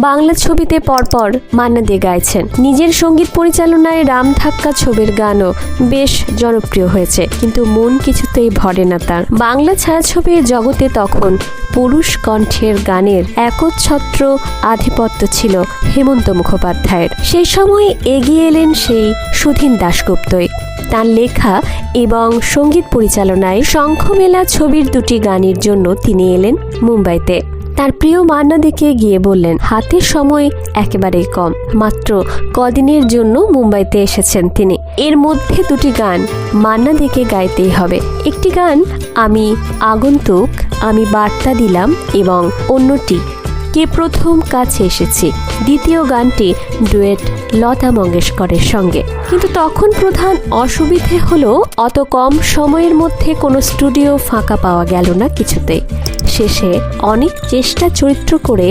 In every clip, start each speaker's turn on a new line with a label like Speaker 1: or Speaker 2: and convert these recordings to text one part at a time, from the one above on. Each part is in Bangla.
Speaker 1: বাংলা ছবিতে পরপর মান্না দে গাইছেন। নিজের সঙ্গীত পরিচালনায় রাম ধাক্কা ছবির গানও বেশ জনপ্রিয় হয়েছে, কিন্তু মন কিছুতেই ভরে না তার। বাংলা ছায়াছবির জগতে তখন পুরুষ কণ্ঠের গানের একচ্ছত্র আধিপত্য ছিল হেমন্ত মুখোপাধ্যায়ের। সেই সময় এগিয়ে এলেন সেই সুধীন দাশগুপ্তই। তার লেখা এবং সঙ্গীত পরিচালনায় শঙ্খমেলা ছবির দুটি গানের জন্য তিনি এলেন মুম্বাইতে। তার প্রিয় মান্না দেকে গিয়ে বললেন, হাতে সময় একেবারেই কম, মাত্র কদিনের জন্য মুম্বাইতে এসেছেন তিনি। এর মধ্যে দুটি গান মান্না দেকে গাইতেই হবে। একটি গান আমি আগন্তুক, আমি বার্তা দিলাম, এবং অন্যটি কে প্রথম কাছে এসেছি। দ্বিতীয় গানটি ডুয়েট লতা মঙ্গেশকরের সঙ্গে। কিন্তু তখন প্রধান অসুবিধে হলো অত কম সময়ের মধ্যে কোনো স্টুডিও ফাঁকা পাওয়া গেল না কিছুতেই। শেষে অনেক চেষ্টা চরিত্র করে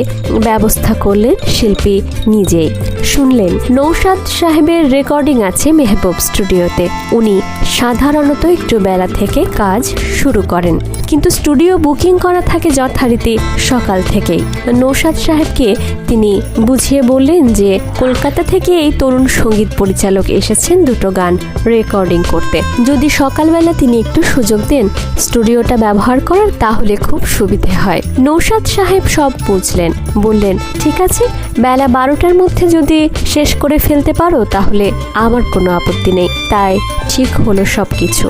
Speaker 1: ব্যবস্থা করলেন শিল্পী নিজেই। শুনলেন নৌশাদ সাহেবের রেকর্ডিং আছে মেহবুব স্টুডিওতে। উনি সাধারণত একটু বেলা থেকে কাজ শুরু করেন, কিন্তু স্টুডিও বুকিং করা থাকে যথারীতি সকাল থেকেই। নৌশাদ সাহেবকে তিনি বুঝিয়ে বললেন যে কলকাতা থেকে এই তরুণ সঙ্গীত পরিচালক এসেছেন দুটো গান রেকর্ডিং করতে। যদি সকালবেলা তিনি একটু সুযোগ দেন স্টুডিওটা ব্যবহার করার, তাহলে খুব সুবিধে হয়। নৌশাদ সাহেব সব বুঝলেন, বললেন ঠিক আছে, বেলা 12টার মধ্যে যদি শেষ করে ফেলতে পারো তাহলে আমার কোনো আপত্তি নেই। তাই ঠিক হলো সবকিছু।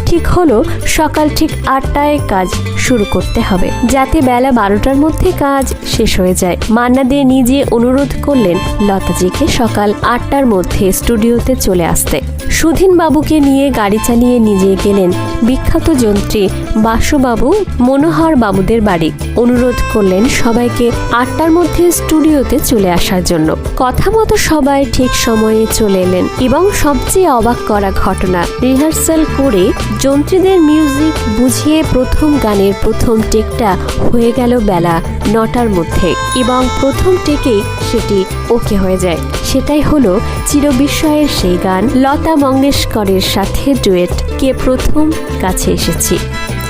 Speaker 1: ঠিক হলো সকাল ঠিক 8টায় কাজ শুরু করতে হবে, যাতে বেলা 12টার মধ্যে কাজ শেষ হয়ে যায়। মান্না দে নিজে অনুরোধ করলেন লতাজিকে সকাল 8টার মধ্যে স্টুডিওতে চলে আসতে। সুধীন বাবুকে নিয়ে গাড়ি চালিয়ে নিজে গেলেন বিখ্যাত যন্ত্রী বাসুবাবু মনোহর বাবুদের বাড়ি। অনুরোধ করলেন সবাইকে 8টার মধ্যে স্টুডিওতে চলে আসার জন্য। কথা মতো সবাই ঠিক সময়ে চলে এলেন, এবং সবচেয়ে অবাক করা ঘটনা, রিহার্সাল করে যন্ত্রীদের মিউজিক বুঝিয়ে প্রথম গানের প্রথম টেকটা হয়ে গেল বেলা 9টার মধ্যে, এবং প্রথম টেকেই সেটি ওকে হয়ে যায়। সেটাই হলো চিরবিস্ময়ের সেই গান লতা মঙ্গেশকরের সাথে ডুয়েট কে প্রথম কাছে এসেছি।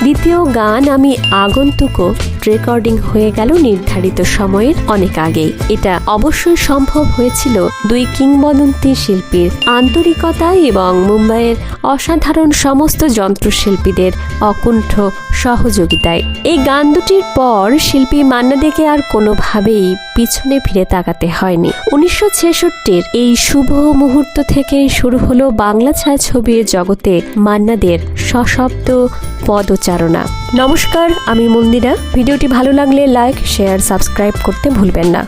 Speaker 1: দ্বিতীয় গান আমি আগন্তুকও রেকর্ডিং হয়ে গেল নির্ধারিত সময়ের অনেক আগেই। এটা অবশ্যই সম্ভব হয়েছিল দুই কিংবদন্তি শিল্পীর আন্তরিকতা এবং মুম্বাইয়ের অসাধারণ সমস্ত যন্ত্রশিল্পীদের অকুণ্ঠ সহযোগিতায়। এই গান দুটির পর শিল্পী মান্না দেকে আর কোনোভাবেই পিছনে ফিরে তাকাতে হয়নি। 1966-র এই শুভ মুহূর্ত থেকে শুরু হলো বাংলা ছায়াছবির জগতে মান্না দের সশব্দ পদচারণা। নমস্কার, আমি মন্দিরা। ভিডিওটি ভালো লাগলে লাইক, শেয়ার, সাবস্ক্রাইব করতে ভুলবেন না।